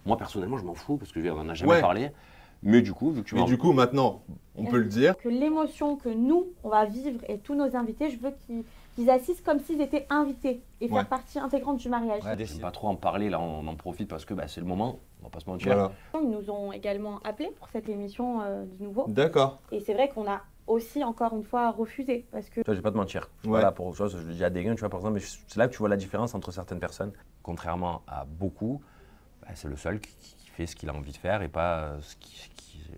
Moi, personnellement, je m'en fous parce qu'on n'en a jamais parlé. Mais du coup, vu que tu du coup, maintenant, on peut le dire. Que l'émotion que nous, on va vivre et tous nos invités, je veux qu'ils assistent comme s'ils étaient invités et faire partie intégrante du mariage. Ouais, j'aime pas trop en parler, là, on en profite parce que c'est le moment, on va pas se mentir. Voilà. Ils nous ont également appelés pour cette émission de nouveau. D'accord. Et c'est vrai qu'on a aussi, encore une fois, refusé parce que… Toi, je vais pas te mentir. Voilà, pour autre chose, je le dis à des tu vois, par exemple, mais c'est là que tu vois la différence entre certaines personnes. Contrairement à beaucoup, c'est le seul qui fait ce qu'il a envie de faire et pas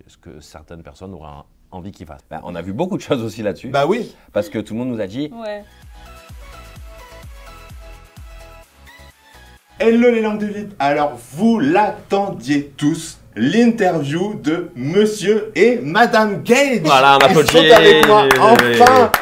ce que certaines personnes auraient envie qu'il fasse. On a vu beaucoup de choses aussi là-dessus. Bah oui. Parce que tout le monde nous a dit… Ouais. Hello les langues de vide. Alors vous l'attendiez tous, l'interview de Monsieur et Madame Gage. Voilà, on applaudit. Ils sont avec moi, enfin.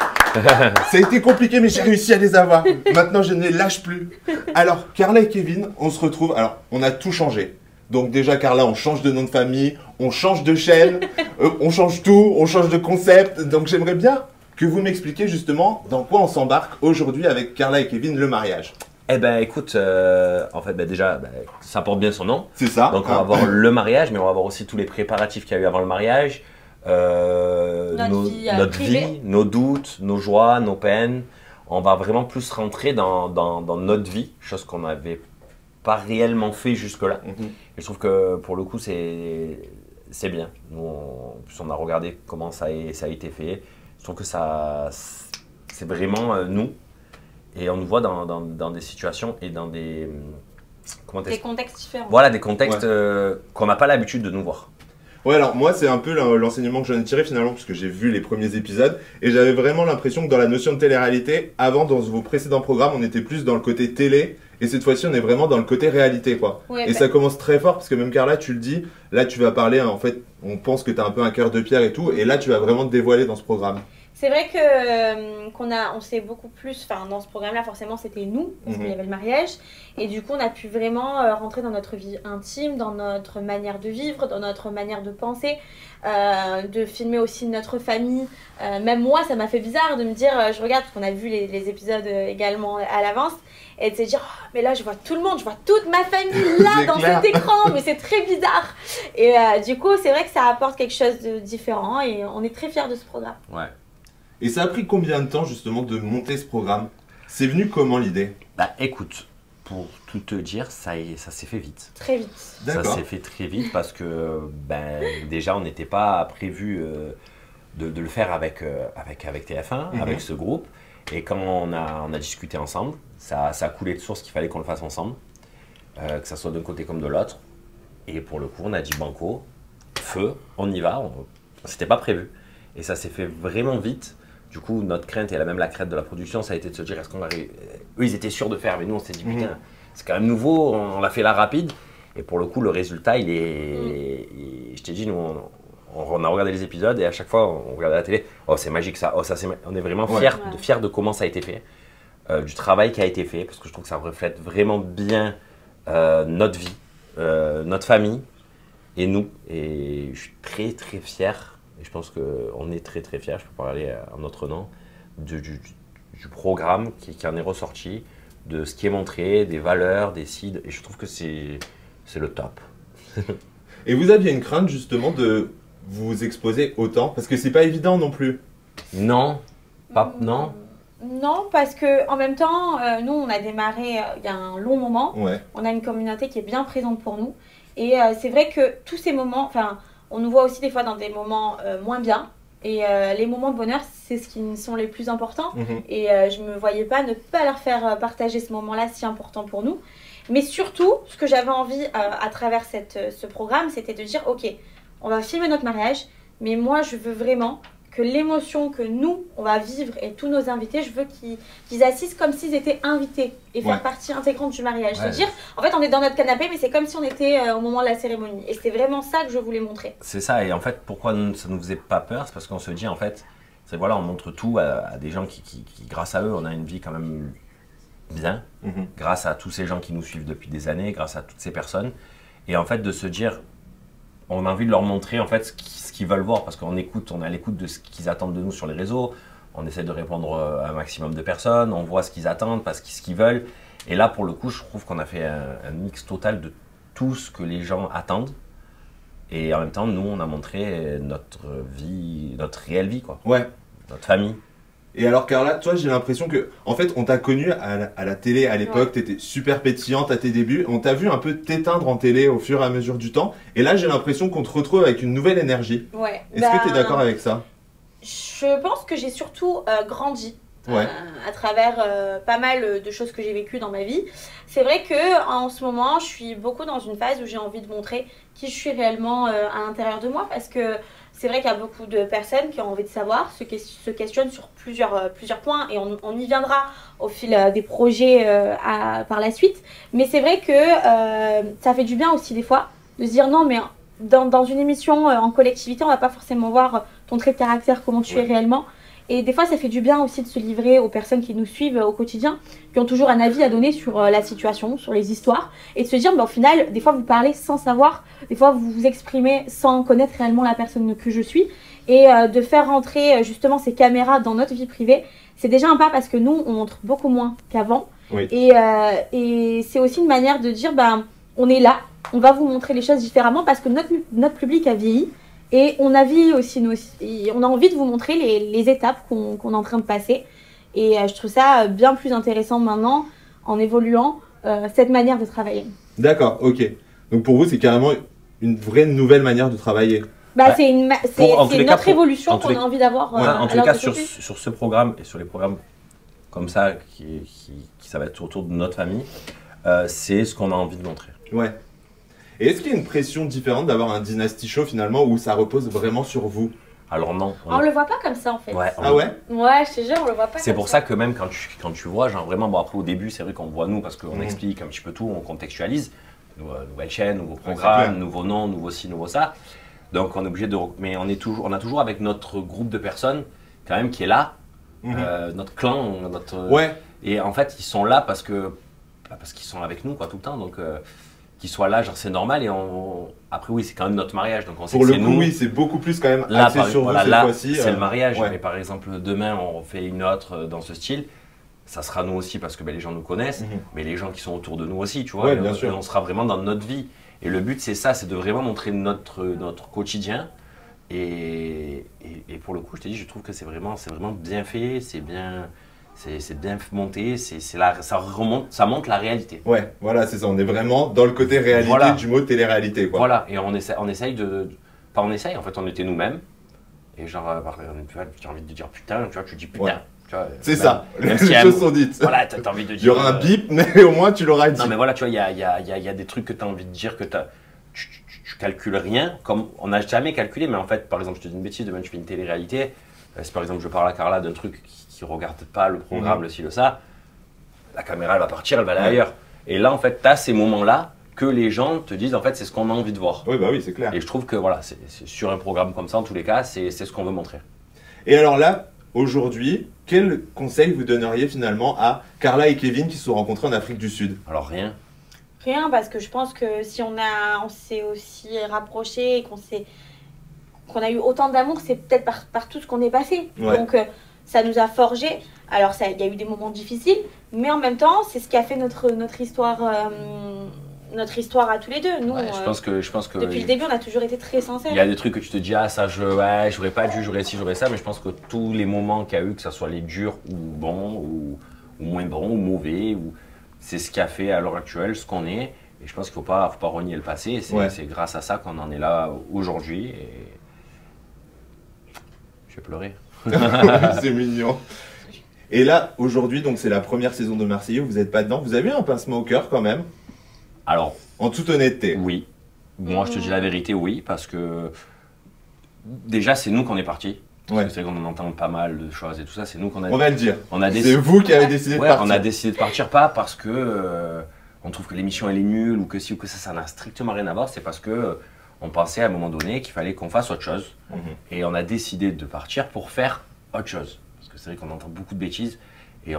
Ça a été compliqué mais j'ai réussi à les avoir. Maintenant je ne les lâche plus. Alors Carla et Kevin, on se retrouve. Alors on a tout changé. Donc déjà Carla, on change de nom de famille, on change de chaîne, on change tout, on change de concept. Donc j'aimerais bien que vous m'expliquiez justement dans quoi on s'embarque aujourd'hui avec Carla et Kevin, le mariage. Eh ben écoute, en fait déjà, ça porte bien son nom. C'est ça. Donc on va voir le mariage, mais on va voir aussi tous les préparatifs qu'il y a eu avant le mariage. Notre vie, nos doutes, nos joies, nos peines. On va vraiment plus rentrer dans notre vie, chose qu'on n'avait pas réellement fait jusque-là. Et je trouve que pour le coup, c'est bien. Nous, en plus, on a regardé comment ça a été fait. Je trouve que c'est vraiment nous. Et on nous voit dans des situations et dans des contextes différents. Voilà, des contextes qu'on n'a pas l'habitude de nous voir. Ouais, alors moi, c'est un peu l'enseignement que j'en ai tiré finalement, parce que j'ai vu les premiers épisodes, et j'avais vraiment l'impression que dans la notion de télé-réalité, avant, dans vos précédents programmes, on était plus dans le côté télé, et cette fois-ci, on est vraiment dans le côté réalité, quoi. Ouais, et ça commence très fort, parce que même Carla, tu le dis, là, tu vas parler, en fait, on pense que tu as un peu un cœur de pierre et tout, et là, tu vas vraiment te dévoiler dans ce programme. C'est vrai que on s'est beaucoup plus, enfin dans ce programme-là forcément c'était nous, parce qu'il y avait le mariage, et du coup on a pu vraiment rentrer dans notre vie intime, dans notre manière de vivre, dans notre manière de penser, de filmer aussi notre famille. Même moi ça m'a fait bizarre de me dire, je regarde parce qu'on a vu les épisodes également à l'avance, et de se dire oh, mais là je vois tout le monde, je vois toute ma famille là dans cet écran, mais c'est très bizarre. Et du coup c'est vrai que ça apporte quelque chose de différent et on est très fiers de ce programme. Ouais. Et ça a pris combien de temps justement de monter ce programme? C'est venu comment l'idée? Écoute, pour tout te dire, ça s'est fait vite. Très vite. Ça s'est fait très vite parce que déjà on n'était pas prévu de le faire avec TF1, avec ce groupe. Et quand on a discuté ensemble, ça a coulé de source qu'il fallait qu'on le fasse ensemble, que ça soit d'un côté comme de l'autre. Et pour le coup, on a dit banco, feu, on y va. C'était pas prévu. Et ça s'est fait vraiment vite. Du coup, notre crainte et même la crainte de la production, ça a été de se dire est-ce qu'on arrive. Eux, ils étaient sûrs de faire, mais nous, on s'est dit putain, c'est quand même nouveau, on l'a fait là rapide. Et pour le coup, le résultat, il est. Je t'ai dit, nous, on a regardé les épisodes et à chaque fois, on regardait la télé. Oh, c'est magique ça. Oh, ça on est vraiment fiers de comment ça a été fait, du travail qui a été fait, parce que je trouve que ça reflète vraiment bien notre vie, notre famille et nous. Et je suis très, très fier. Et je pense qu'on est très très fiers, je peux parler en notre nom, du programme qui en est ressorti, de ce qui est montré, des valeurs, des cides, et je trouve que c'est le top. Et vous aviez une crainte justement de vous exposer autant? Parce que c'est pas évident non plus. Non, non. Non, parce que en même temps, nous on a démarré il y a un long moment, on a une communauté qui est bien présente pour nous, et c'est vrai que tous ces moments, enfin, on nous voit aussi des fois dans des moments moins bien. Et les moments de bonheur, c'est ce qui sont les plus importants. Et je ne me voyais pas ne pas leur faire partager ce moment-là si important pour nous. Mais surtout, ce que j'avais envie à travers ce programme, c'était de dire, ok, on va filmer notre mariage, mais moi, je veux vraiment que l'émotion que nous, on va vivre et tous nos invités, je veux qu'ils assistent comme s'ils étaient invités et faire partie intégrante du mariage. C'est-à-dire, en fait, on est dans notre canapé, mais c'est comme si on était au moment de la cérémonie. Et c'est vraiment ça que je voulais montrer. C'est ça, et en fait, pourquoi ça ne nous faisait pas peur? C'est parce qu'on se dit, en fait, voilà, on montre tout à des gens qui, grâce à eux, on a une vie quand même bien, grâce à tous ces gens qui nous suivent depuis des années, grâce à toutes ces personnes. Et en fait, de se dire, on a envie de leur montrer en fait ce qu'ils veulent voir, parce qu'on écoute, on est à l'écoute de ce qu'ils attendent de nous sur les réseaux, on essaie de répondre à un maximum de personnes, on voit ce qu'ils attendent, ce qu'ils veulent. Et là, pour le coup, je trouve qu'on a fait un mix total de tout ce que les gens attendent. Et en même temps, nous, on a montré notre vie, notre réelle vie, quoi. Ouais. Notre famille. Et alors Carla, toi j'ai l'impression que, en fait, on t'a connue à la télé à l'époque, t'étais super pétillante à tes débuts, on t'a vu un peu t'éteindre en télé au fur et à mesure du temps, et là j'ai l'impression qu'on te retrouve avec une nouvelle énergie. Ouais. Est-ce que tu es d'accord avec ça? Je pense que j'ai surtout grandi. Ouais. À travers pas mal de choses que j'ai vécues dans ma vie. C'est vrai que en ce moment, je suis beaucoup dans une phase où j'ai envie de montrer qui je suis réellement à l'intérieur de moi, parce que c'est vrai qu'il y a beaucoup de personnes qui ont envie de savoir, se questionnent sur plusieurs points, et on y viendra au fil des projets par la suite. Mais c'est vrai que ça fait du bien aussi des fois de se dire non, mais dans une émission en collectivité, on va pas forcément voir ton trait de caractère, comment tu es réellement. Et des fois, ça fait du bien aussi de se livrer aux personnes qui nous suivent au quotidien, qui ont toujours un avis à donner sur la situation, sur les histoires, et de se dire, bah, au final, des fois, vous parlez sans savoir, des fois, vous vous exprimez sans connaître réellement la personne que je suis, et de faire rentrer justement ces caméras dans notre vie privée, c'est déjà un pas, parce que nous, on montre beaucoup moins qu'avant, et c'est aussi une manière de dire, bah, on est là, on va vous montrer les choses différemment, parce que notre public a vieilli. Et on a on a envie de vous montrer les étapes qu'on est en train de passer. Et je trouve ça bien plus intéressant maintenant, en évoluant, cette manière de travailler. D'accord, ok. Donc pour vous, c'est carrément une vraie nouvelle manière de travailler. Bah, c'est notre évolution qu'on a envie d'avoir. En tous les cas, sur ce programme et sur les programmes comme ça, ça va être autour de notre famille, c'est ce qu'on a envie de montrer. Ouais. Et est-ce qu'il y a une pression différente d'avoir un Dynasty Show finalement où ça repose vraiment sur vous? Alors non. On le voit pas comme ça en fait. Ouais, ah ouais? Ouais, je te jure, on le voit pas. C'est pour ça que même quand tu vois, genre vraiment, bon après au début c'est vrai qu'on voit nous parce qu'on explique un petit peu tout, on contextualise, nouvelle chaîne, nouveau programme, nouveau nom, nouveau ci, nouveau ça. Donc on est obligé de, mais on a toujours avec notre groupe de personnes quand même qui est là, notre clan, et en fait ils sont là parce qu'ils sont avec nous quoi tout le temps, donc. Qu'ils soient là, genre c'est normal, et après oui c'est quand même notre mariage, donc on sait pour que le coup nous. Oui, c'est beaucoup plus quand même là, axé sur vous cette fois-ci. C'est le mariage, mais par exemple demain on fait une autre dans ce style, ça sera nous aussi parce que les gens nous connaissent, mais les gens qui sont autour de nous aussi, tu vois, bien sûr. On sera vraiment dans notre vie, et le but c'est ça, c'est de vraiment montrer notre quotidien, et pour le coup je t'ai dit, je trouve que c'est vraiment bien fait, c'est bien monté, ça montre la réalité. Ouais, voilà, c'est ça, on est vraiment dans le côté réalité du mot télé-réalité, quoi. Voilà, et on essaye pas on essaye, en fait on était nous-mêmes, et genre, j'ai envie de dire putain, tu vois, tu dis putain. C'est ça, les choses sont dites. Voilà, t'as envie de dire. Il y aura un bip, mais au moins tu l'auras dit. Non mais voilà, tu vois, il y a des trucs que t'as envie de dire que tu calcules rien, comme on n'a jamais calculé, mais en fait, par exemple, je te dis une bêtise, demain tu fais une télé-réalité, si par exemple je parle à Carla d'un truc qui ne regarde pas le programme, le ci, le ça, la caméra elle va partir, elle va aller ailleurs. Et là en fait, tu as ces moments-là que les gens te disent en fait c'est ce qu'on a envie de voir. Oui, bah oui, c'est clair. Et je trouve que voilà, c'est sur un programme comme ça, en tous les cas, c'est ce qu'on veut montrer. Et alors là, aujourd'hui, quel conseil vous donneriez finalement à Carla et Kevin qui se sont rencontrés en Afrique du Sud? Alors rien. Rien, parce que je pense que si on s'est aussi rapprochés et qu'on a eu autant d'amour, c'est peut-être par tout ce qu'on est passé. Donc ça nous a forgé. Alors il y a eu des moments difficiles, mais en même temps, c'est ce qui a fait notre histoire à tous les deux. Nous, je pense que depuis le début, on a toujours été très sincères. Il y a des trucs que tu te dis, ah ça, j'aurais pas dû, j'aurais ci, j'aurais ça, mais je pense que tous les moments qu'il y a eu, que ce soit les durs ou bons, ou moins bons, ou mauvais, c'est ce qui a fait à l'heure actuelle ce qu'on est. Et je pense qu'il faut pas renier le passé. C'est grâce à ça qu'on en est là aujourd'hui. Et je vais pleurer. C'est mignon. Et là, aujourd'hui, donc c'est la première saison de Marseillais, vous n'êtes pas dedans. Vous avez eu un pincement au cœur quand même? Alors, en toute honnêteté. Oui. Moi, je te dis la vérité, oui, parce que déjà, c'est nous qu'on est partis. C'est vrai qu'on entend pas mal de choses et tout ça, c'est nous qu'on a... On va le dire. C'est vous qui avez décidé de partir. On a décidé de partir, pas parce que on trouve que l'émission elle est nulle ou que ci ou que ça n'a strictement rien à voir, c'est parce que on pensait à un moment donné qu'il fallait qu'on fasse autre chose. Et on a décidé de partir pour faire autre chose. Parce que c'est vrai qu'on entend beaucoup de bêtises et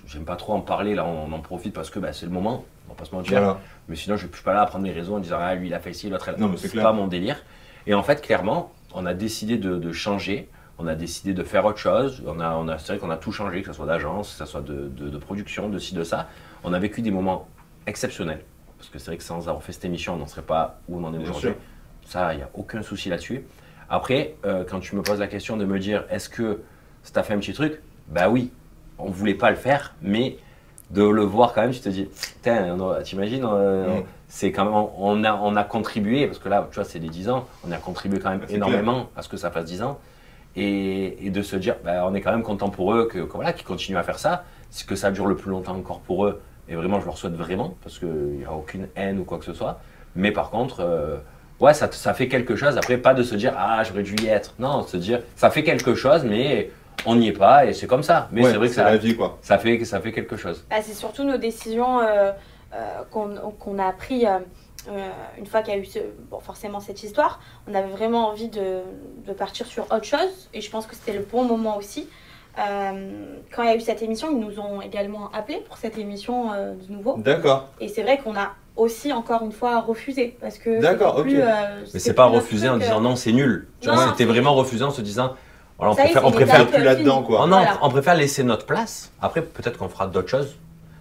j'aime pas trop en parler, là on en profite parce que c'est le moment, on va pas se mentir. Voilà. Mais sinon je suis pas là à prendre mes raisons en disant ah lui il a fait ci, l'autre elle... Non mais c'est pas mon délire. Et en fait clairement, on a décidé de changer, on a décidé de faire autre chose. C'est vrai qu'on a tout changé, que ce soit d'agence, que ce soit de production, de ci, de ça. On a vécu des moments exceptionnels. parce que c'est vrai que sans avoir fait cette émission, on n'en serait pas où on en est aujourd'hui. Ça, il n'y a aucun souci là-dessus. Après, quand tu me poses la question de me dire, est-ce que ça t'a fait un petit truc? Bah oui, on ne voulait pas le faire, mais de le voir quand même, tu te dis, putain, t'imagines, c'est quand même, on a contribué, parce que là, tu vois, c'est les 10 ans, on a contribué quand même énormément à ce que ça fasse 10 ans. Et de se dire, bah, on est quand même content pour eux voilà, qu'ils continuent à faire ça, que ça dure le plus longtemps encore pour eux. Et vraiment, je leur souhaite vraiment, parce qu'il n'y a aucune haine ou quoi que ce soit. Mais par contre, ouais, ça fait quelque chose. Après, pas de se dire, ah, j'aurais dû y être. Non, se dire, ça fait quelque chose, mais on n'y est pas et c'est comme ça. Mais c'est vrai que la vie, quoi. Ça fait quelque chose. Ah, c'est surtout nos décisions qu'on a prises une fois qu'il y a eu forcément cette histoire. On avait vraiment envie de partir sur autre chose et je pense que c'était le bon moment aussi. Quand il y a eu cette émission, ils nous ont également appelés pour cette émission de nouveau. D'accord. Et c'est vrai qu'on a aussi encore une fois refusé parce que d'accord, ok. Mais c'est pas refusé en disant non, c'est nul. Tu vois, c'était vraiment refusé en se disant voilà, on préfère plus là-dedans, quoi. Non, voilà. On préfère laisser notre place. Après, peut-être qu'on fera d'autres choses.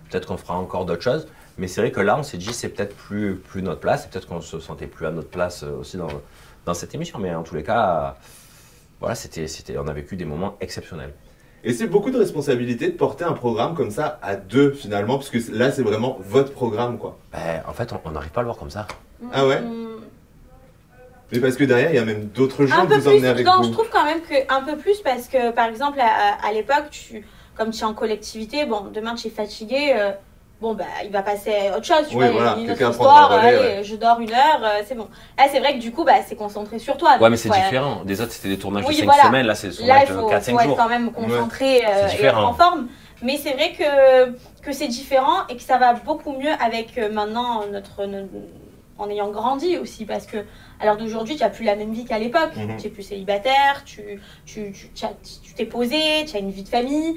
Peut-être qu'on fera encore d'autres choses. Mais c'est vrai que là, on s'est dit c'est peut-être plus notre place. Et peut-être qu'on se sentait plus à notre place aussi dans cette émission. Mais en tous les cas, voilà, on a vécu des moments exceptionnels. Et c'est beaucoup de responsabilité de porter un programme comme ça à deux finalement, parce que là c'est vraiment votre programme, quoi. Ben, en fait, on n'arrive pas à le voir comme ça. Ah ouais. Mais parce que derrière il y a même d'autres gens que vous emmenez avec vous. Je trouve quand même qu'un peu plus parce que par exemple à l'époque, comme tu es en collectivité, bon demain tu es fatigué, bon bah il va passer à autre chose, tu vois, voilà, il y a une autre histoire, allez, je dors 1 heure, c'est bon. Là c'est vrai que du coup bah, c'est concentré sur toi. Ouais mais c'est différent, des autres c'était des tournages de 5 semaines, là c'est des tournages de 4-5 jours. Là il faut être quand même concentré et être en forme. Mais c'est vrai que c'est différent et que ça va beaucoup mieux avec maintenant en ayant grandi aussi parce que à l'heure d'aujourd'hui tu n'as plus la même vie qu'à l'époque, tu es plus célibataire, tu t'es posé, tu as une vie de famille,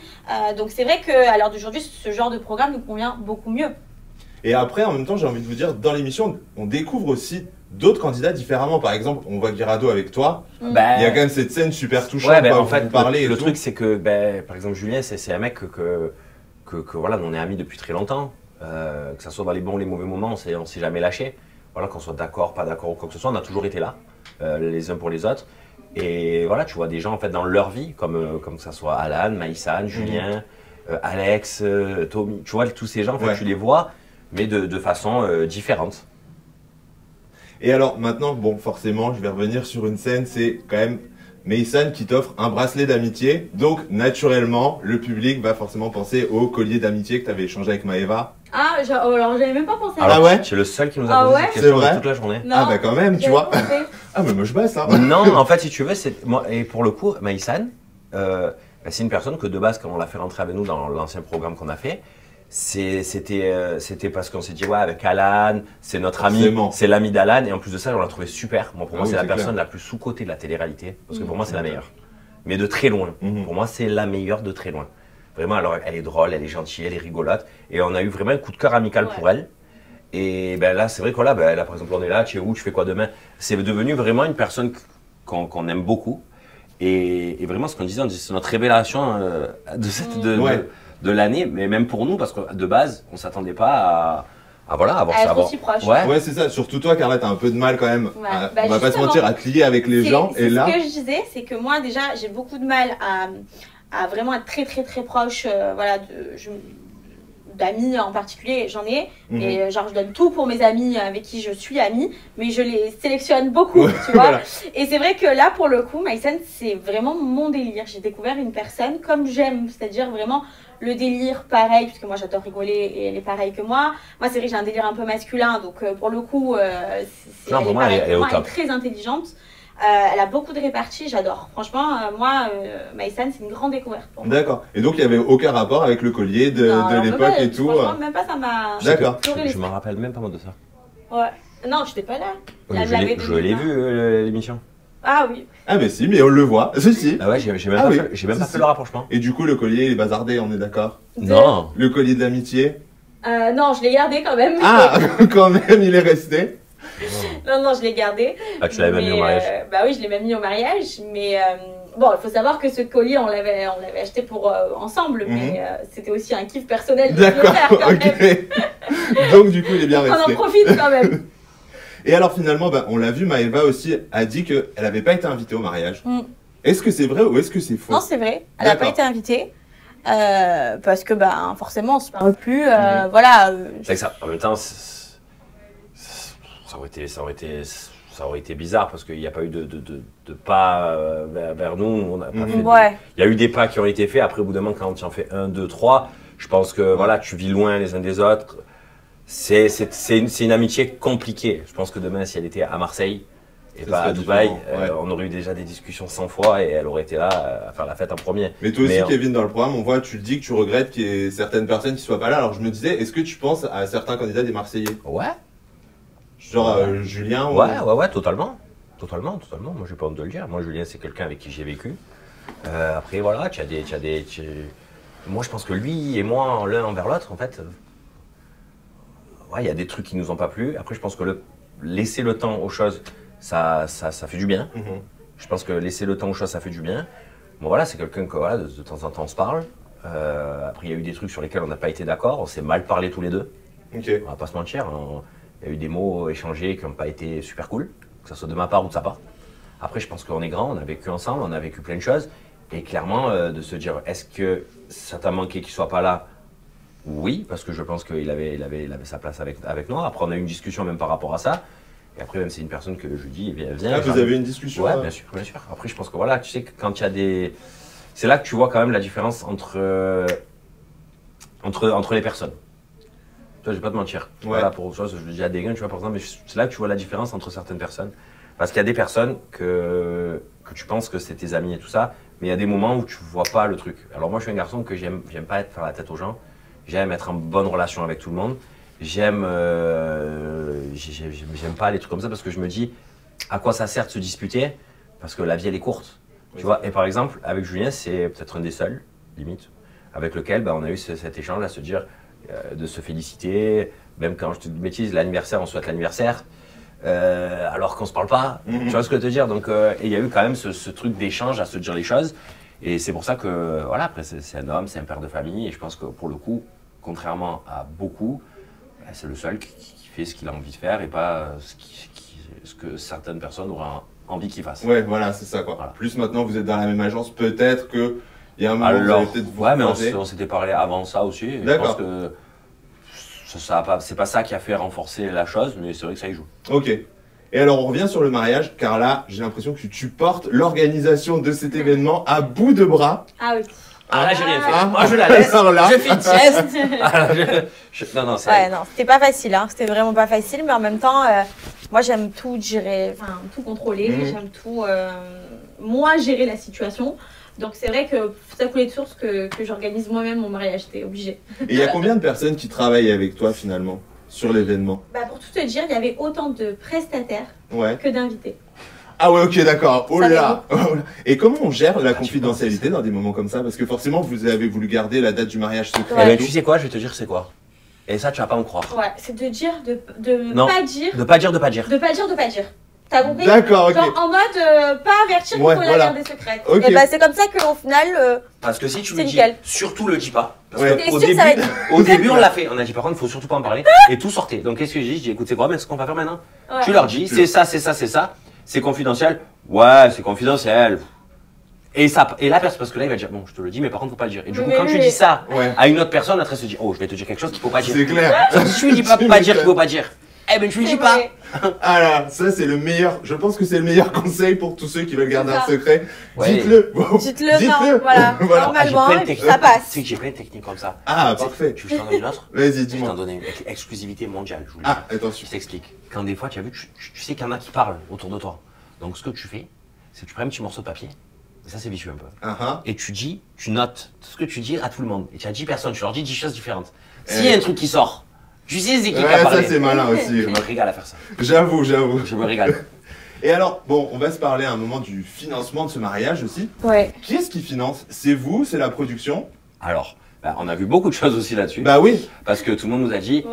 donc c'est vrai qu'à l'heure d'aujourd'hui ce genre de programme nous convient beaucoup mieux. Et après en même temps j'ai envie de vous dire, dans l'émission on découvre aussi d'autres candidats différemment. Par exemple on voit Guirado avec toi, il y a quand même cette scène super touchante, en fait, le truc c'est que par exemple Julien c'est un mec que voilà, on est amis depuis très longtemps, que ça soit dans les bons ou les mauvais moments, on s'est jamais lâché. Voilà, qu'on soit d'accord, pas d'accord ou quoi que ce soit, on a toujours été là, les uns pour les autres. Et voilà, tu vois des gens en fait dans leur vie, comme que ça soit Alan, Maïsan, Julien, Alex, Tommy, tu vois tous ces gens, en fait, tu les vois, mais de façon différente. Et alors maintenant, bon forcément, je vais revenir sur une scène, c'est quand même Maïsan qui t'offre un bracelet d'amitié. Donc naturellement, le public va forcément penser au collier d'amitié que tu avais échangé avec Maëva. Ah, alors j'avais même pas pensé à ça. Ah ouais? C'est le seul qui nous a posé cette question toute la journée. Non, ah bah quand même, tu vois. Ah mais moi je baisse, hein. Non, en fait si tu veux, et pour le coup, Maïsan, c'est une personne que de base, quand on l'a fait rentrer avec nous dans l'ancien programme qu'on a fait, c'était parce qu'on s'est dit ouais, avec Alan, c'est notre ami, c'est l'ami d'Alan, et en plus de ça on l'a trouvé super. Pour moi c'est la personne la plus sous-cotée de la télé-réalité, parce que pour moi c'est la meilleure, mais de très loin. Pour moi c'est la meilleure de très loin. Vraiment, alors elle est drôle, elle est gentille, elle est rigolote, et on a eu vraiment un coup de cœur amical pour elle. Et ben là c'est vrai que là par exemple on est là, tu es où, tu fais quoi demain? C'est devenu vraiment une personne qu'on aime beaucoup, et vraiment ce qu'on disait, c'est notre révélation de l'année, mais même pour nous, parce que de base, on ne s'attendait pas à avoir ça. Être aussi proche. Ouais, c'est ça. Surtout toi, Carla, t'as un peu de mal quand même. On va pas se mentir, à te lier avec les gens. Et là, ce que je disais, c'est que moi, déjà, j'ai beaucoup de mal à vraiment être très, très, très proche, voilà, d'amis en particulier, j'en ai. Et genre, je donne tout pour mes amis avec qui je suis amie, mais je les sélectionne beaucoup, tu vois. Voilà. Et c'est vrai que là, pour le coup, Maïsan, c'est vraiment mon délire. J'ai découvert une personne comme j'aime, c'est-à-dire vraiment le délire pareil, puisque moi j'adore rigoler et elle est pareille que moi. Moi, c'est vrai que j'ai un délire un peu masculin, donc pour le coup, elle est très intelligente. Elle a beaucoup de réparties, j'adore. Franchement, moi, Maïsan, c'est une grande découverte pour moi. D'accord. Et donc, il n'y avait aucun rapport avec le collier de l'époque et tout. Franchement, même pas, ça m'a... D'accord. Je me rappelle même pas moi de ça. Ouais. Non, je n'étais pas là. Je l'ai vu, l'émission. Ah oui. Ah mais si, mais on le voit. Si. Ah ouais, j'ai même pas fait le rapprochement. Et du coup, le collier, il est bazardé, on est d'accord? Non. Le collier de l'amitié? Non, je l'ai gardé quand même. Ah, quand même, il est resté. Non, je l'ai gardé. Ah, tu l'avais même mis au mariage? Bah oui, je l'ai même mis au mariage, mais Bon, il faut savoir que ce collier, on l'avait acheté pour ensemble, mais c'était aussi un kiff personnel de le faire quand même. Donc du coup, il est bien resté. On en profite quand même. Et alors finalement, on l'a vu, Maëva aussi a dit qu'elle n'avait pas été invitée au mariage. Est-ce que c'est vrai ou est-ce que c'est faux? Non, c'est vrai. Elle n'a pas été invitée. Parce que forcément, on se parle plus. Voilà. C'est que ça, en même temps, ça aurait été bizarre parce qu'il n'y a pas eu de pas vers nous. On n'a pas fait il y a eu des pas qui ont été faits. Après, au bout d'un moment, quand tu en fais 1, 2, 3, je pense que voilà, tu vis loin les uns des autres. C'est une amitié compliquée. Je pense que demain, si elle était à Marseille et pas à Dubaï, on aurait eu déjà des discussions 100 fois et elle aurait été là à faire la fête en premier. Mais toi aussi, Kevin, dans le programme, on voit, tu le dis que tu regrettes qu'il y ait certaines personnes qui soient pas là. Alors je me disais, est-ce que tu penses à certains candidats des Marseillais? Ouais. Genre Julien ou... Ouais, totalement. Totalement. Moi, j'ai pas honte de le dire. Moi, Julien, c'est quelqu'un avec qui j'ai vécu. Après, voilà, moi, je pense que lui et moi, l'un envers l'autre, en fait, il y a des trucs qui nous ont pas plu. Après, je pense que laisser le temps aux choses, ça fait du bien. Je pense que laisser le temps aux choses, ça fait du bien. Bon, voilà, c'est quelqu'un que, voilà, de temps en temps, on se parle. Après, il y a eu des trucs sur lesquels on n'a pas été d'accord. On s'est mal parlé tous les deux. On va pas se mentir. Il y a eu des mots échangés qui n'ont pas été super cool, que ce soit de ma part ou de sa part. Après, je pense qu'on est grand, on a vécu ensemble, on a vécu plein de choses. Et clairement, de se dire, est-ce que ça t'a manqué qu'il soit pas là? Oui, parce que je pense qu'il avait sa place avec nous. Après, on a eu une discussion même par rapport à ça. Et après, même c'est une personne que je dis, viens. Vous avez une discussion? Ouais, bien sûr. Après, je pense que voilà, tu sais que quand il y a des... C'est là que tu vois quand même la différence entre les personnes. Toi, je vais pas te mentir. Voilà, pour ça, je le dis à des gars, tu vois, par exemple, mais c'est là que tu vois la différence entre certaines personnes. Parce qu'il y a des personnes que tu penses que c'est tes amis et tout ça, mais il y a des moments où tu vois pas le truc. Alors moi, je suis un garçon que j'aime pas faire la tête aux gens. J'aime être en bonne relation avec tout le monde. J'aime pas les trucs comme ça parce que je me dis, à quoi ça sert de se disputer? Parce que la vie, elle est courte. Tu vois, et par exemple, avec Julien, c'est peut-être un des seuls, limite, avec lequel on a eu cet échange à se dire, de se féliciter, même quand je te dis bêtise, l'anniversaire, on souhaite l'anniversaire, alors qu'on se parle pas, tu vois ce que je veux te dire. Donc, il y a eu quand même ce truc d'échange à se dire les choses, et c'est pour ça que, voilà, après c'est un homme, c'est un père de famille, et je pense que pour le coup, contrairement à beaucoup, c'est le seul qui fait ce qu'il a envie de faire, et pas ce que certaines personnes auraient envie qu'il fasse. Ouais, voilà, c'est ça quoi. Voilà. Plus maintenant vous êtes dans la même agence, peut-être que il y a un moment où vous allez peut-être vous mais on s'était parlé avant ça aussi. Je pense que c'est pas ça qui a fait renforcer la chose, mais c'est vrai que ça y joue. Ok. Et alors on revient sur le mariage, car là j'ai l'impression que tu portes l'organisation de cet événement à bout de bras. Ah oui. Ah là j'ai rien fait. Moi je la laisse. Je fais une sieste. Non, c'était pas facile, hein. C'était vraiment pas facile, mais en même temps, moi j'aime tout gérer, tout contrôler, j'aime tout, moi gérer la situation. Donc c'est vrai que ça coulait de source que j'organise moi-même mon mariage, j'étais obligée. Et il y a combien de personnes qui travaillent avec toi finalement sur l'événement? Pour tout te dire, il y avait autant de prestataires que d'invités. Ah ouais, ok, d'accord. Oh là. Et comment on gère la confidentialité dans des moments comme ça? Parce que forcément, vous avez voulu garder la date du mariage secret. Tu sais quoi? Je vais te dire c'est quoi. Et ça, tu vas pas me croire. Ouais, c'est de dire, de pas dire. T'as compris? D'accord, ok. Genre en mode, pas avertir qu'il faut la garder secrète. Okay. Et c'est comme ça qu'au final, parce que si tu me dis, surtout le dis pas. Parce qu'au début, on l'a fait. On a dit par contre, il faut surtout pas en parler. Et tout sortait. Donc qu'est-ce que j'ai dit? J'ai dit, écoute, c'est quoi, mais ce qu'on va faire maintenant? Tu leur dis, c'est ça. C'est confidentiel. Ouais, c'est confidentiel. Et la personne, parce que là, il va dire, bon, je te le dis, mais par contre, faut pas le dire. Et du coup, quand tu dis ça à une autre personne, elle se dit, oh, je vais te dire quelque chose qu'il faut pas dire. C'est clair. Si tu lui dis pas dire qu'il faut pas dire, eh ben, tu lui dis pas. Ah là, ça c'est le meilleur, je pense que c'est le meilleur conseil pour tous ceux qui veulent garder un secret. Ouais. Dites-le. Dites-le, voilà. Normalement, ça passe. Tu sais que j'ai plein de techniques comme ça. Ah, parfait. Tu veux que je t'en donne une autre? Vas-y, dis-moi. Je vais t'en donner une exclusivité mondiale. Attention. Je t'explique. Quand des fois, tu as vu, tu sais qu'il y en a qui parlent autour de toi. Donc, ce que tu fais, c'est que tu prends un petit morceau de papier. Ça, c'est vicieux un peu. Et tu notes tout ce que tu dis à tout le monde. Et tu as 10 personnes, tu leur dis 10 choses différentes. S'il y a un truc qui sort, tu sais c'est qui a parlé. Ça, c'est malin aussi. Je me régale à faire ça. J'avoue. Je me régale. Et alors, bon, on va se parler à un moment du financement de ce mariage aussi. Ouais. Qui est-ce qui finance? C'est vous? C'est la production? Alors, on a vu beaucoup de choses aussi là-dessus. Bah oui. Parce que tout le monde nous a dit...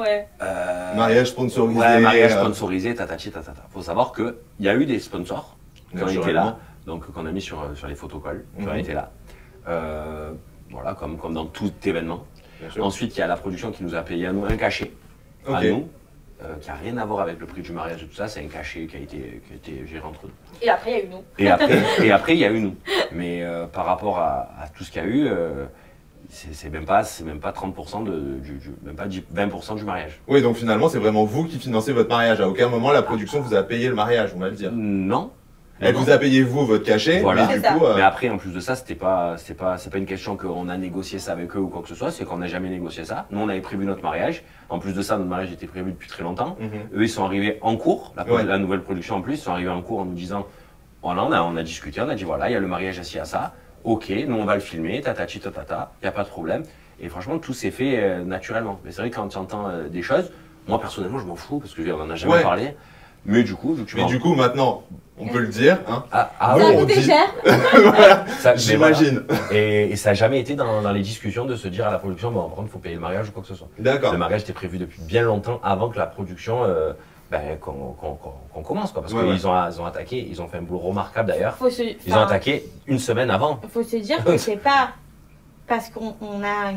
mariage sponsorisé. Ouais, mariage sponsorisé, tatati, tatata. Faut savoir qu'il y a eu des sponsors qui ont été là, donc qu'on a mis sur les photocolles, qui auraient été là. Voilà, comme dans tout événement. Ensuite, il y a la production qui nous a payé à nous un cachet, à nous, qui n'a rien à voir avec le prix du mariage et tout ça. C'est un cachet qui a été géré entre nous. Et après, il y a eu nous. Et après, il y a eu nous. Mais par rapport à tout ce qu'il y a eu, c'est même pas 30% même pas 20% du mariage. Oui, donc finalement, c'est vraiment vous qui financez votre mariage. À aucun moment, la production vous a payé le mariage, on va le dire. Non. Elle vous a payé vous votre cachet, voilà. Mais du coup, mais après en plus de ça, c'est pas une question qu'on a négocié ça avec eux ou quoi que ce soit, c'est qu'on n'a jamais négocié ça. Nous on avait prévu notre mariage. En plus de ça, notre mariage était prévu depuis très longtemps. Eux ils sont arrivés en cours, la nouvelle production en plus, ils sont arrivés en cours en nous disant voilà, on a discuté, on a dit voilà, il y a le mariage assis à ça. Ok, nous on va le filmer, tatati tatata, il n'y a pas de problème. Et franchement, tout s'est fait naturellement. Mais c'est vrai que quand tu entends des choses, moi personnellement je m'en fous parce que on en a jamais parlé. Mais du coup, maintenant, on peut le dire. Hein. Nous, on dit cher. Voilà, j'imagine. Voilà. Et ça n'a jamais été dans les discussions de se dire à la production, bon, par contre, il faut payer le mariage ou quoi que ce soit. D'accord. Le mariage était prévu depuis bien longtemps avant que la production, qu'on commence. Quoi, parce qu'ils ont attaqué, ils ont fait un boulot remarquable d'ailleurs. Ils ont attaqué une semaine avant. Il faut se dire que c'est pas parce qu'on a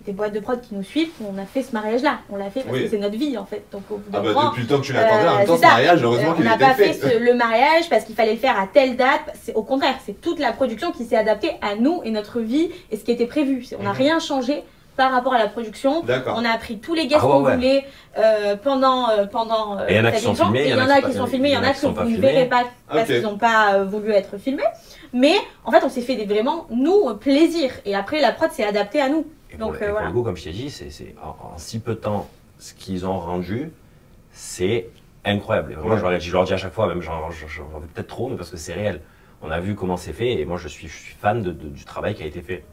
des boîtes de prod qui nous suivent, on a fait ce mariage-là. On l'a fait parce que c'est notre vie en fait. Donc, au bout moment, depuis le temps que tu l'attendais, en même temps, ce mariage, heureusement qu'il était fait. On n'a pas fait le mariage parce qu'il fallait le faire à telle date. Au contraire, c'est toute la production qui s'est adaptée à nous et notre vie et ce qui était prévu. On n'a rien changé par rapport à la production. On a pris tous les guests qu'on voulait pendant et il y en a qui sont filmés, il y en a qui sont filmés, il y en a qui vous ne verrez pas parce qu'ils n'ont pas voulu être filmés. Mais en fait, on s'est fait vraiment, nous, plaisir. Et après, la prod s'est adaptée à nous. Donc, pour le coup, comme je t'ai dit, c'est en si peu de temps, ce qu'ils ont rendu, c'est incroyable. Et vraiment, je leur dis à chaque fois, même j'en veux peut-être trop, mais parce que c'est réel. On a vu comment c'est fait et moi, je suis fan du travail qui a été fait.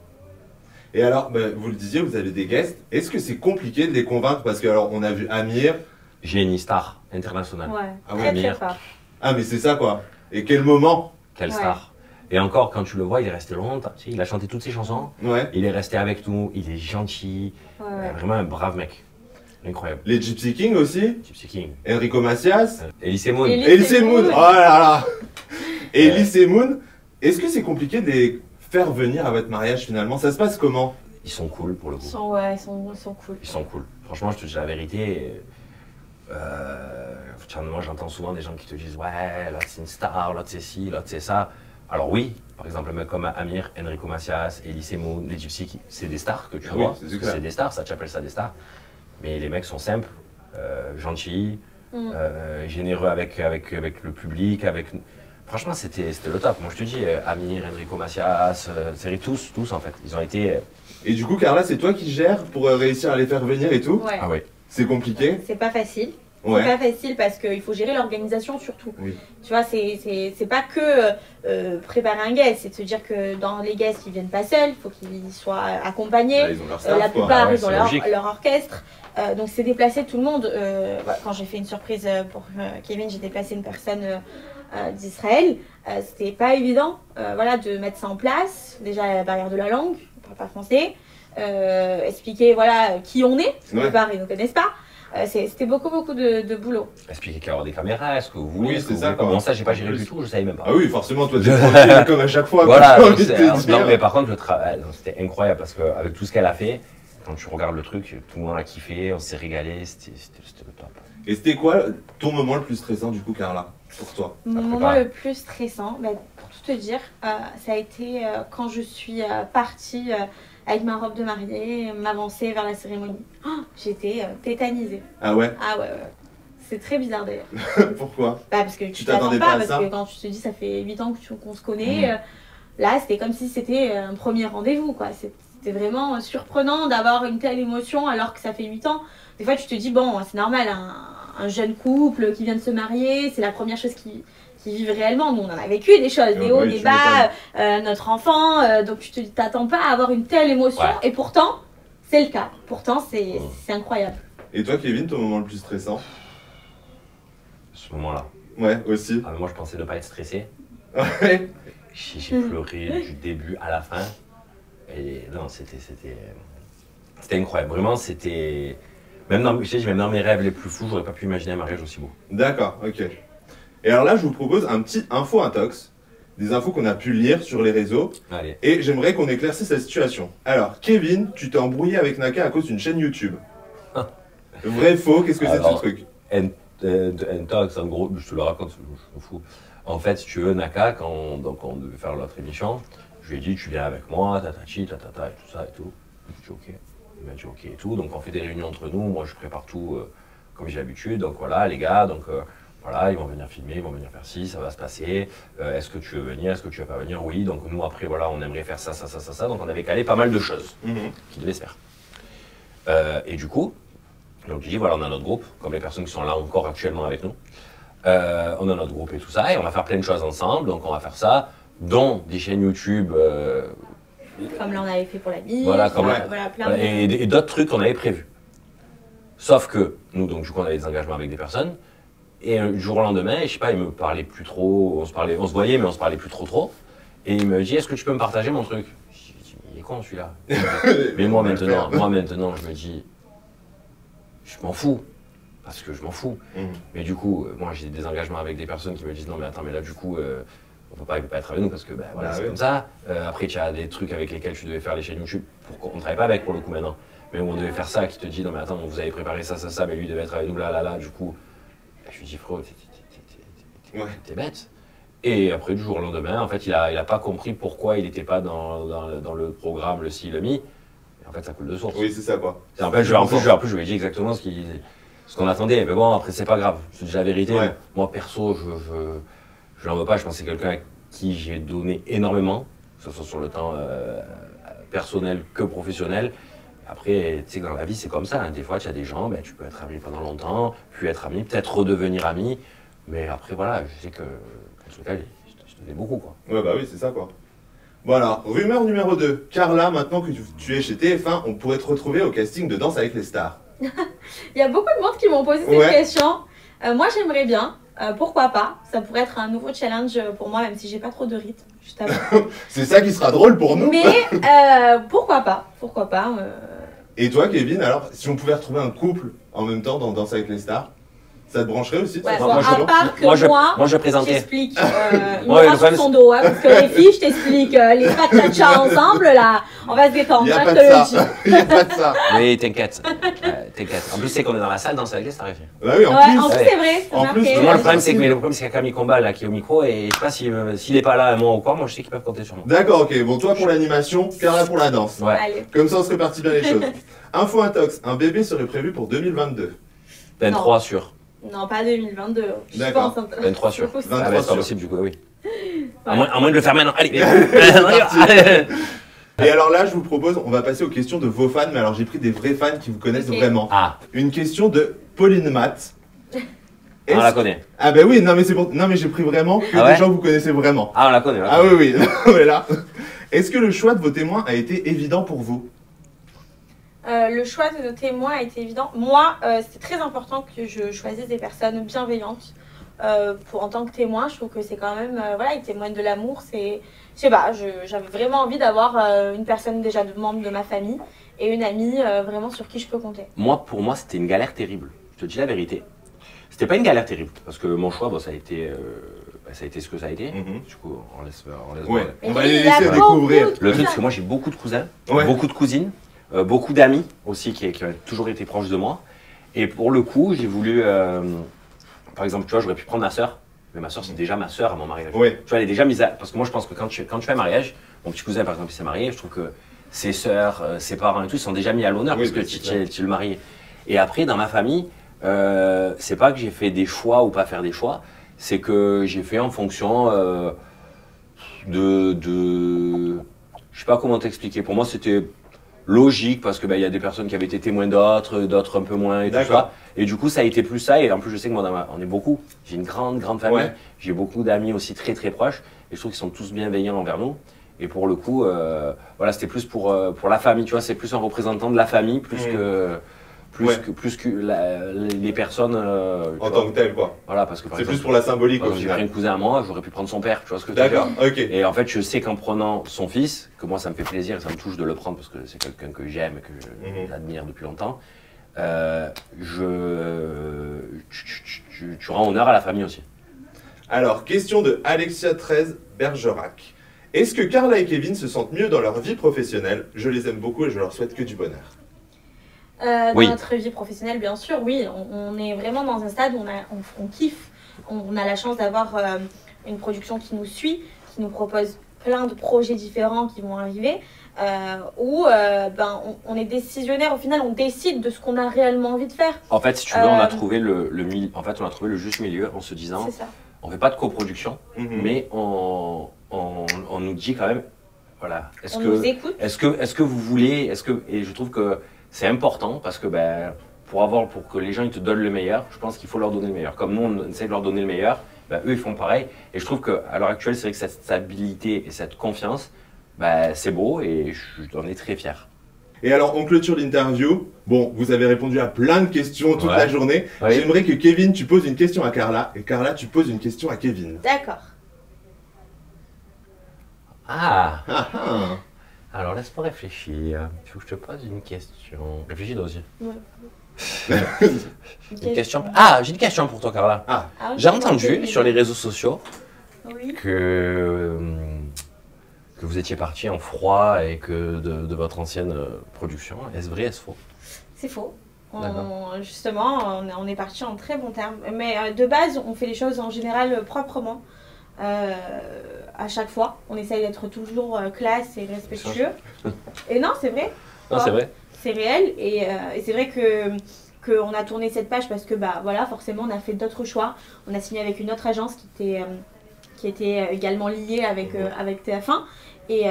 Et alors, vous le disiez, vous avez des guests. Est-ce que c'est compliqué de les convaincre? Parce que alors, on a vu Amir. Génie star international. Très fort. Ah, mais c'est ça quoi. Et quel moment? Quelle star. Et encore, quand tu le vois, il est resté longtemps. Il a chanté toutes ses chansons. Il est resté avec nous. Il est gentil. Vraiment un brave mec. Incroyable. Les Gypsy King aussi. Gypsy King. Enrico Macias. Elise Moon. Elise Moon. Oh là là. Elise Moon. Est-ce que c'est compliqué de les faire venir à votre mariage finalement? Ça se passe comment? Ils sont cool pour le coup. Ils sont cool. Ils sont cool. Franchement, je te dis la vérité. Moi, j'entends souvent des gens qui te disent ouais, là c'est une star, là c'est ci, là c'est ça. Alors oui, par exemple, un mec comme Amir, Enrico Macias, Elise Moon, les Gypsy, c'est des stars que tu vois. C'est des stars, ça tu appelles ça des stars. Mais les mecs sont simples, gentils, généreux avec le public. Franchement, c'était le top. Moi, je te dis, Amir, Enrico Macias, tous en fait. Ils ont été... Et du coup, Carla, c'est toi qui gères pour réussir à les faire venir et tout? Ah oui. C'est compliqué? C'est pas facile. C'est pas facile parce qu'il faut gérer l'organisation surtout. Tu vois, c'est pas que préparer un guest, c'est de se dire que dans les guests, ils viennent pas seuls, il faut qu'ils soient accompagnés. Ils ont leur staff, la plupart, ils ont logique. leur orchestre. Donc c'est déplacer tout le monde. Quand j'ai fait une surprise pour Kevin, j'ai déplacé une personne d'Israël. C'était pas évident de mettre ça en place. Déjà, la barrière de la langue, on parle pas français. Expliquer qui on est, parce que la plupart, ils ne connaissent pas. C'était beaucoup de boulot. Expliquer qu'il y aura des caméras, est-ce que vous voulez, c'est ça. Comment ça, j'ai pas géré du tout, je savais même pas. Ah oui, forcément, toi, t'es tranquille comme à chaque fois. Voilà, non, mais par contre, le travail, c'était incroyable parce qu'avec tout ce qu'elle a fait, quand tu regardes le truc, tout le monde a kiffé, on s'est régalé, c'était le top. Et c'était quoi ton moment le plus stressant, du coup, Carla, pour toi? Mon moment le plus stressant, pour tout te dire, ça a été quand je suis partie avec ma robe de mariée, m'avancer vers la cérémonie. Oh, j'étais tétanisée. Ah ouais? Ah ouais. C'est très bizarre d'ailleurs. Pourquoi? Parce que tu t'attends pas, parce que quand tu te dis ça fait 8 ans qu'on se connaît, là c'était comme si c'était un premier rendez-vous quoi. C'était vraiment surprenant d'avoir une telle émotion alors que ça fait 8 ans. Des fois tu te dis bon c'est normal, un jeune couple qui vient de se marier, c'est la première chose qui vivent réellement. Nous, on en a vécu des choses, des hauts, des bas, notre enfant. Donc, tu t'attends pas à avoir une telle émotion. Et pourtant, c'est le cas. Pourtant, c'est incroyable. Et toi, Kevin, ton moment le plus stressant? Ce moment-là. Ouais, aussi. Moi, je pensais ne pas être stressé. Ouais. J'ai pleuré du début à la fin. Et non, c'était incroyable. Vraiment, c'était... Même dans mes rêves les plus fous, j'aurais pas pu imaginer un mariage aussi beau. D'accord, ok. Et alors là, je vous propose un petit info-intox, des infos qu'on a pu lire sur les réseaux. Allez. Et j'aimerais qu'on éclaircisse la situation. Alors, Kevin, tu t'es embrouillé avec Naka à cause d'une chaîne YouTube. Vrai, faux, qu'est-ce que c'est de ce truc? Intox, en gros, je te le raconte, je m'en fous. En fait, si tu veux, Naka, quand on devait faire l'autre émission, je lui ai dit, tu viens avec moi, tatati, tatata, et tout ça et tout. Il m'a dit ok. Il m'a dit ok et tout. Donc on fait des réunions entre nous, moi je prépare tout comme j'ai l'habitude. Donc voilà, les gars, donc voilà, ils vont venir filmer, ils vont venir faire ci, ça va se passer. Est-ce que tu veux venir, est-ce que tu veux pas venir? Oui, donc nous après, voilà, on aimerait faire ça, ça, ça, ça, ça. Donc on avait calé pas mal de choses qui devaient se faire. Et du coup, donc je dis, voilà, on a notre groupe, comme les personnes qui sont là encore actuellement avec nous. On a notre groupe et tout ça, et on va faire plein de choses ensemble. Donc on va faire ça, dont des chaînes YouTube. Comme là on avait fait pour la vie, voilà, plein de... et d'autres trucs qu'on avait prévus. Sauf que nous, donc du coup, on avait des engagements avec des personnes, et du jour au lendemain, je sais pas, il me parlait plus trop, on se voyait, mais on se parlait plus trop, et il me dit, est-ce que tu peux me partager mon truc? Je dis, il est con celui-là. Mais moi maintenant, je me dis, je m'en fous, parce que je m'en fous. Mais du coup, moi j'ai des engagements avec des personnes qui me disent, non mais attends, mais là du coup, il peut pas être avec nous parce que voilà, c'est comme ça. Après, tu as des trucs avec lesquels tu devais faire les chaînes YouTube. On ne travaille pas avec pour le coup maintenant. Mais on devait faire ça, qui te dit non mais attends, vous avez préparé ça, ça, ça, mais lui devait être avec nous là. Du coup, je lui dis frérot, t'es bête. Et après, du jour au lendemain, en fait, il a pas compris pourquoi il n'était pas dans le programme, le ci, le mi. Et en fait, ça coule de source. Oui, c'est ça quoi. En plus, je lui ai dit exactement ce qu'on attendait. Mais bon, après, c'est pas grave. Je te dis la vérité. Ouais. Moi, perso, je n'en veux pas, je pense que c'est quelqu'un à qui j'ai donné énormément, que ce soit sur le temps personnel que professionnel. Après, tu sais que dans la vie, c'est comme ça. Hein. Des fois, tu as des gens, ben, tu peux être ami pendant longtemps, puis être ami, peut-être redevenir ami. Mais après, voilà, je sais que, en tout cas, je te donne beaucoup, quoi. Ouais, bah oui, c'est ça, quoi. Voilà, rumeur numéro 2. Carla, maintenant que tu es chez TF1, on pourrait te retrouver au casting de Danse avec les stars. Il y a beaucoup de monde qui m'ont posé cette question. Moi, j'aimerais bien. Pourquoi pas? Ça pourrait être un nouveau challenge pour moi, même si j'ai pas trop de rythme. C'est ça qui sera drôle pour nous. Mais pourquoi pas? Pourquoi pas? Et toi, Kevin, alors, si on pouvait retrouver un couple en même temps dans Danse avec les stars, ça te brancherait aussi? Ouais, bon, à part que moi, je présentais. J'explique. Il me reste sur son dos, hein, parce que les filles, je t'explique, les patatchas ensemble, là, on va se détendre. Il n'y a pas de ça. Il n'y a pas de ça. Oui, t'inquiète. En plus, c'est qu'on est dans la salle Danse avec les stars. Bah oui, en plus, c'est vrai. En plus, moi, le problème, c'est qu'il y a Camille Combal là, qui est au micro, et je sais pas s'il n'est pas là, moi ou quoi, moi je sais qu'ils peuvent compter sur moi. D'accord, ok. Bon, toi pour l'animation, Carla pour la danse. Ouais. Allez. Comme ça, on se répartit bien les choses. Info intox, un bébé serait prévu pour 2022. 23 sûr. Non, pas 2022. D'accord. 23 sûr. 23 Ah, c'est pas possible du coup, oui. À moins de le faire maintenant. Allez, Et alors là, je vous propose, on va passer aux questions de vos fans, mais alors j'ai pris des vrais fans qui vous connaissent vraiment. Ah. Une question de Pauline Matt. On la connaît. Ah ben oui, non mais c'est bon. Non mais j'ai pris vraiment que des gens que vous connaissez vraiment. Ah, on la connaît. Ah oui, mais là. Est-ce que le choix de vos témoins a été évident pour vous? Le choix de nos témoins a été évident. Moi, c'est très important que je choisisse des personnes bienveillantes. En tant que témoin, je trouve que c'est quand même, voilà, ils témoignent de l'amour. Je sais pas, j'avais vraiment envie d'avoir une personne déjà de membre de ma famille et une amie vraiment sur qui je peux compter. Pour moi, c'était une galère terrible. Je te dis la vérité. C'était pas une galère terrible parce que mon choix, ça a été ce que ça a été. Du coup, on laisse ouais. On va les laisser découvrir. Le truc, c'est que moi, j'ai beaucoup de cousins, beaucoup de cousines. Beaucoup d'amis aussi qui ont toujours été proches de moi. Et pour le coup, j'ai voulu, par exemple, tu vois, j'aurais pu prendre ma soeur, mais ma soeur, c'est déjà ma soeur à mon mariage. Ouais. Tu vois, elle est déjà mise à... Parce que moi, je pense que quand tu fais un mariage, mon petit cousin, par exemple, il s'est marié, je trouve que ses sœurs, ses parents et tout, ils sont déjà mis à l'honneur parce que tu le marié. Et après, dans ma famille, c'est pas que j'ai fait des choix ou pas faire des choix, c'est que j'ai fait en fonction je sais pas comment t'expliquer. Pour moi, c'était logique parce que il y a des personnes qui avaient été témoins d'autres un peu moins et tout ça. Et du coup, ça a été plus ça. Et en plus, je sais que moi, on est beaucoup. J'ai une grande famille. Ouais. J'ai beaucoup d'amis aussi très proches. Et je trouve qu'ils sont tous bienveillants envers nous. Et pour le coup, voilà, c'était plus pour la famille. Tu vois, c'est plus un représentant de la famille plus que les personnes en tant que telles, quoi. Voilà, parce que c'est plus pour la symbolique. J'ai pris un cousin à moi, j'aurais pu prendre son père, tu vois ce que je veux dire. D'accord, ok. Et en fait, je sais qu'en prenant son fils, que moi ça me fait plaisir, ça me touche de le prendre parce que c'est quelqu'un que j'aime et que j'admire depuis longtemps. Tu rends honneur à la famille aussi. Alors, question de Alexia13 Bergerac. Est-ce que Carla et Kevin se sentent mieux dans leur vie professionnelle? Je les aime beaucoup et je leur souhaite que du bonheur. Dans notre vie professionnelle, bien sûr, oui. On est vraiment dans un stade où on kiffe. On a la chance d'avoir une production qui nous suit, qui nous propose plein de projets différents qui vont arriver, où on est décisionnaire. Au final, on décide de ce qu'on a réellement envie de faire. En fait, si tu veux, on a trouvé le juste milieu en se disant, on fait pas de coproduction, mais on nous dit quand même, voilà, est-ce que vous voulez, et je trouve que c'est important parce que pour que les gens ils te donnent le meilleur, je pense qu'il faut leur donner le meilleur. Comme nous on essaie de leur donner le meilleur, eux ils font pareil. Et je trouve qu'à l'heure actuelle, c'est vrai que cette stabilité et cette confiance, c'est beau et j'en ai très fier. Et alors, on clôture l'interview. Bon, vous avez répondu à plein de questions toute la journée. Oui. J'aimerais que Kevin, tu poses une question à Carla et Carla, tu poses une question à Kevin. D'accord. Alors, laisse-moi réfléchir. Il faut que je te pose une question. Réfléchis toi aussi. Ouais. Une question. J'ai une question pour toi, Carla. J'ai entendu sur les réseaux sociaux que vous étiez parti en froid et que de votre ancienne production. Est-ce vrai, est-ce faux? C'est faux. Justement, on est parti en très bons termes. Mais de base, on fait les choses en général proprement. À chaque fois, on essaye d'être toujours classe et respectueux. Et non, c'est vrai. Non, c'est vrai. C'est réel. Et c'est vrai qu'on a tourné cette page parce que voilà, forcément, on a fait d'autres choix. On a signé avec une autre agence qui était également liée avec TF1. Et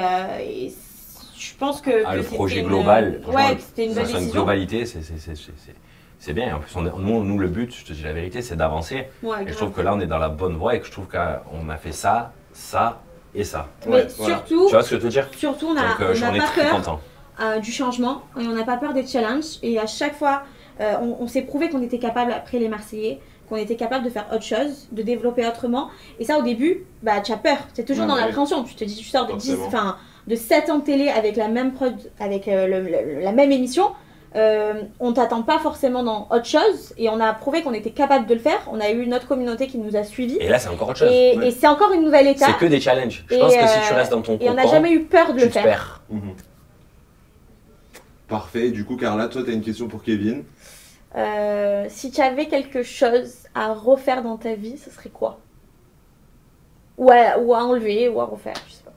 je pense que le projet global, c'était une bonne décision. Une globalité, c'est bien. En plus, nous, le but, je te dis la vérité, c'est d'avancer. Et je trouve que là, on est dans la bonne voie et que je trouve qu'on a fait ça et ça. Mais surtout, tu vois ce que je veux dire? Surtout, on n'a pas peur du changement et on n'a pas peur des challenges. Et à chaque fois, on s'est prouvé qu'on était capable, après les Marseillais, qu'on était capable de faire autre chose, de développer autrement. Et ça, au début, tu as peur. C'est toujours dans l'appréhension. Tu te dis, tu sors de 7 ans de télé avec la même prod, avec la même émission. On t'attend pas forcément dans autre chose. Et on a prouvé qu'on était capable de le faire. On a eu notre communauté qui nous a suivis. Et là, c'est encore autre chose. Et c'est encore une nouvelle étape. C'est que des challenges. Je pense que si tu restes dans ton cocon, et on n'a jamais eu peur de le faire. Parfait. Du coup, Carla, toi, tu as une question pour Kevin. Si tu avais quelque chose à refaire dans ta vie, ce serait quoi? Ou à enlever, ou à refaire, je sais pas.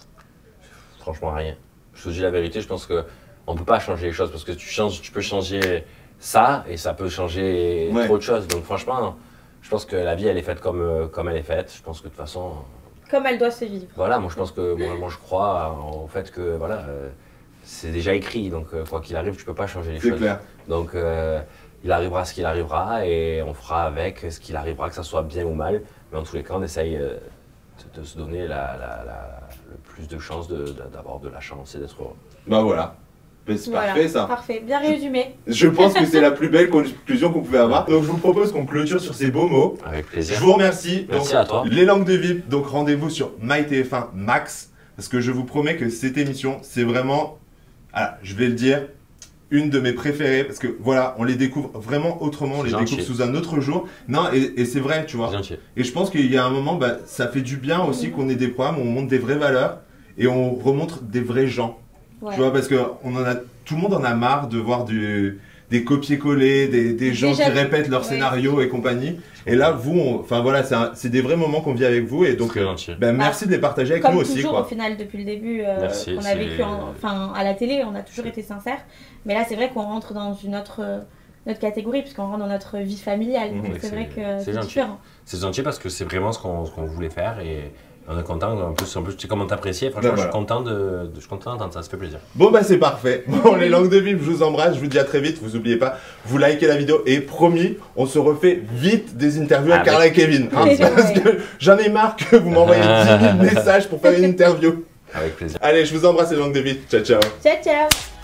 Franchement, rien. Je te dis la vérité, je pense qu'on ne peut pas changer les choses parce que tu peux changer ça et ça peut changer trop de choses. Donc franchement, je pense que la vie, elle est faite comme elle est faite. Je pense que de toute façon... Comme elle doit se vivre. Voilà, moi je pense que moi je crois au fait que voilà, c'est déjà écrit. Donc quoi qu'il arrive, tu ne peux pas changer les choses. C'est clair. Donc... il arrivera ce qu'il arrivera et on fera avec ce qu'il arrivera, que ça soit bien ou mal. Mais en tous les cas, on essaye de se donner le plus de chances d'avoir de la chance et d'être heureux. Voilà. C'est parfait ça. Parfait, bien résumé. Je pense que c'est la plus belle conclusion qu'on pouvait avoir. Donc je vous propose qu'on clôture sur ces beaux mots. Avec plaisir. Je vous remercie. Merci à toi. Les langues de VIP, donc rendez-vous sur MyTF1 Max. Parce que je vous promets que cette émission, c'est vraiment, je vais le dire, une de mes préférées parce que voilà, on les découvre vraiment autrement, on les découvre sous un autre jour. Non, et c'est vrai, tu vois. Et je pense qu'il y a un moment, ça fait du bien aussi qu'on ait des programmes où on montre des vraies valeurs et on remontre des vrais gens. Tu vois, parce que tout le monde en a marre de voir des copier-coller, des gens qui répètent leur scénario et compagnie. Et là, c'est des vrais moments qu'on vit avec vous. Et donc, merci de les partager avec nous aussi. Comme toujours, au final, depuis le début qu'on a vécu à la télé, on a toujours été sincères. Mais là, c'est vrai qu'on rentre dans notre catégorie, puisqu'on rentre dans notre vie familiale. Donc c'est vrai que c'est différent. C'est gentil parce que c'est vraiment ce qu'on voulait faire. Et on est content, en plus tu sais comment t'apprécier, franchement je suis content d'entendre ça, ça fait plaisir. Bon c'est parfait, bon les langues de VIP, je vous embrasse, je vous dis à très vite, vous n'oubliez pas, vous likez la vidéo et promis, on se refait vite des interviews avec Carla et Kevin, parce que j'en ai marre que vous m'envoyez 10 000 messages pour faire une interview. Avec plaisir. Allez, je vous embrasse les langues de VIP, ciao ciao. Ciao ciao.